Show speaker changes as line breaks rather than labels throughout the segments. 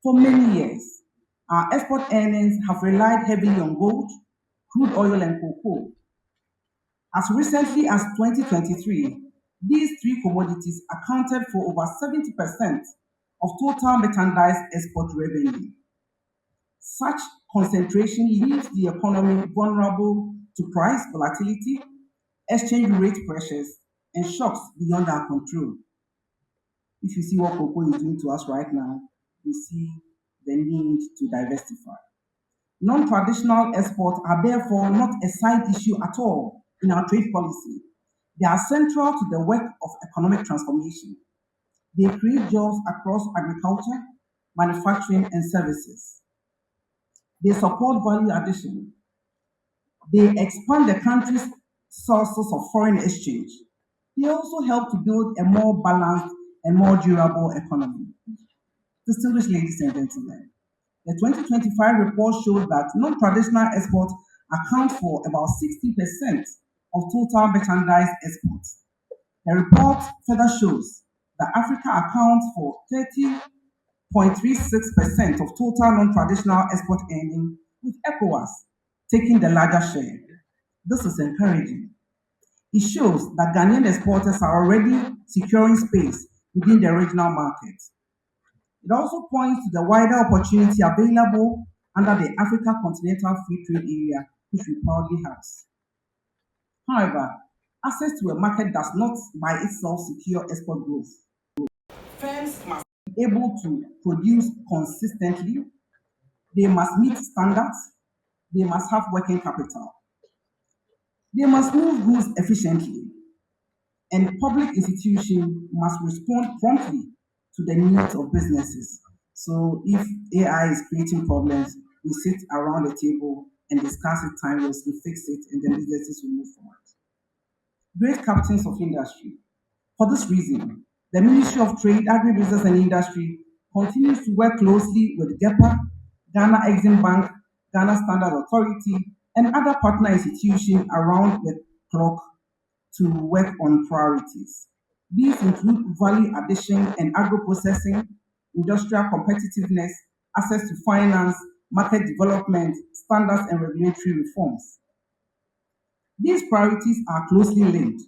For many years, our export earnings have relied heavily on gold, crude oil, and cocoa. As recently as 2023, these three commodities accounted for over 70% of total merchandise export revenue. Such concentration leaves the economy vulnerable to price volatility, exchange rate pressures, and shocks beyond our control. If you see what cocoa is doing to us right now, you see the need to diversify. Non-traditional exports are therefore not a side issue at all in our trade policy. They are central to the work of economic transformation. They create jobs across agriculture, manufacturing, and services. They support value addition. They expand the country's sources of foreign exchange. They also help to build a more balanced and more durable economy. Distinguished ladies and gentlemen, the 2025 report shows that non-traditional exports account for about 60% of total merchandise exports. The report further shows that Africa accounts for 30.36% of total non-traditional export earning, with ECOWAS taking the larger share. This is encouraging. It shows that Ghanaian exporters are already securing space within the regional market. It also points to the wider opportunity available under the Africa Continental Free Trade Area, which we proudly have. However, access to a market does not by itself secure export growth. Firms must be able to produce consistently, they must meet standards, they must have working capital, they must move goods efficiently, and public institutions must respond promptly to the needs of businesses. So if AI is creating problems, we sit around the table and discuss it timelessly, fix it, and then businesses will move forward. Great captains of industry. For this reason, the Ministry of Trade, Agribusiness and Industry continues to work closely with GEPA, Ghana Exim Bank, Ghana Standard Authority, and other partner institutions around the clock to work on priorities. These include value addition and agro-processing, industrial competitiveness, access to finance, market development, standards and regulatory reforms. These priorities are closely linked.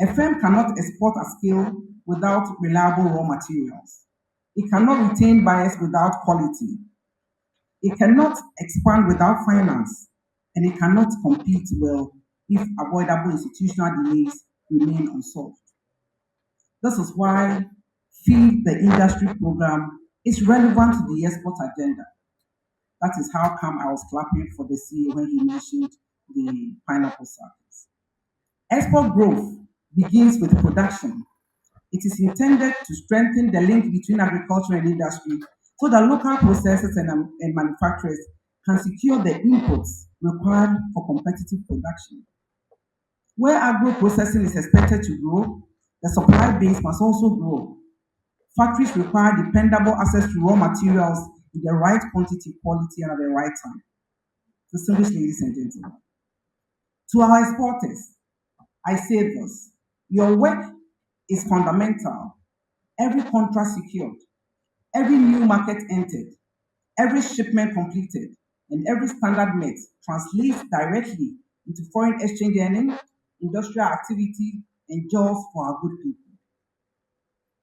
A firm cannot export at scale without reliable raw materials. It cannot retain buyers without quality. It cannot expand without finance, and it cannot compete well if avoidable institutional delays remain unsolved. This is why Feed the Industry program is relevant to the export agenda. That is how come I was clapping for the CEO when he mentioned the pineapple circles. Export growth begins with production. It is intended to strengthen the link between agriculture and industry so that local processors and manufacturers can secure the inputs required for competitive production. Where agro-processing is expected to grow, the supply base must also grow. Factories require dependable access to raw materials in the right quantity, quality, and at the right time. Distinguished ladies and gentlemen, to our exporters, I say this: your work is fundamental. Every contract secured, every new market entered, every shipment completed, and every standard met translates directly into foreign exchange earning, industrial activity, and jobs for our good people.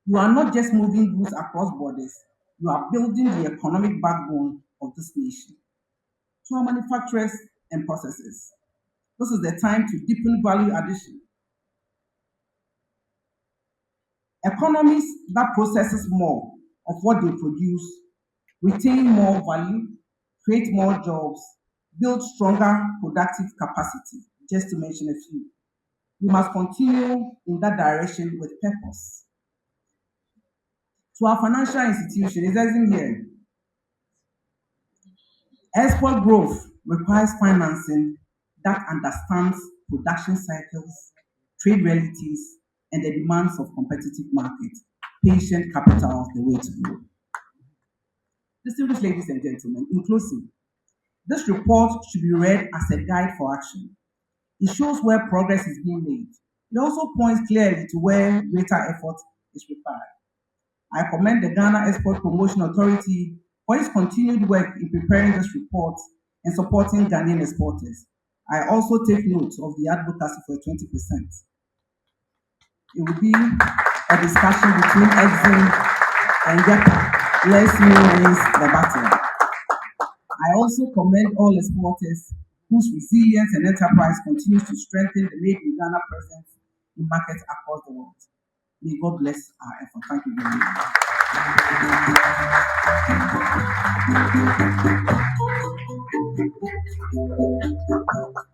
You are not just moving goods across borders, you are building the economic backbone of this nation. To our manufacturers and processors, this is the time to deepen value addition. Economies that processes more of what they produce retain more value, create more jobs, build stronger productive capacity, just to mention a few. We must continue in that direction with purpose. To our financial institution, it isn't here. Export growth requires financing that understands production cycles, trade realities, and the demands of competitive market. Patient capital is the way to go. Distinguished ladies and gentlemen, in closing, this report should be read as a guide for action. It shows where progress is being made. It also points clearly to where greater effort is required. I commend the Ghana Export Promotion Authority for its continued work in preparing this report and supporting Ghanaian exporters. I also take note of the advocacy for 20%. It will be a discussion between Exim and GEPA. Let's wins the battle. I also commend all exporters whose resilience and enterprise continues to strengthen the Made in Ghana presence in markets across the world. May God bless our effort. Thank you very much.